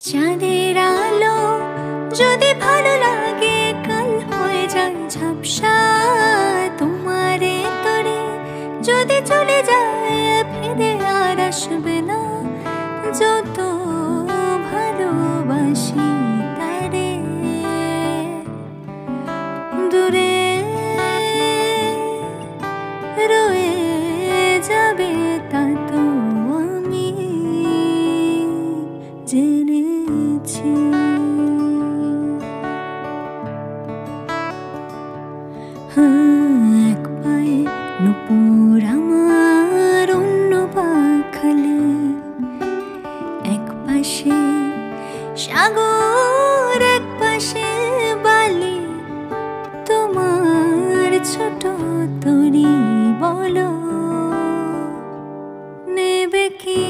চাঁদের আলো যদি ভালো লাগে কাল হয়ে যায় ঝাপসা, তোমারে তরে যদি চলে যায় ফিরে আর আসবে না। যত ভালোবাসি তারে দূরে রয়ে যাবে তা তো আমি জেনেছি। এক পায়ে নুপুর আমার অন্য পাখালে, এক পাশে সাগর এক পাশে বালি। তোমার ছোট তরি বলো নেবে কি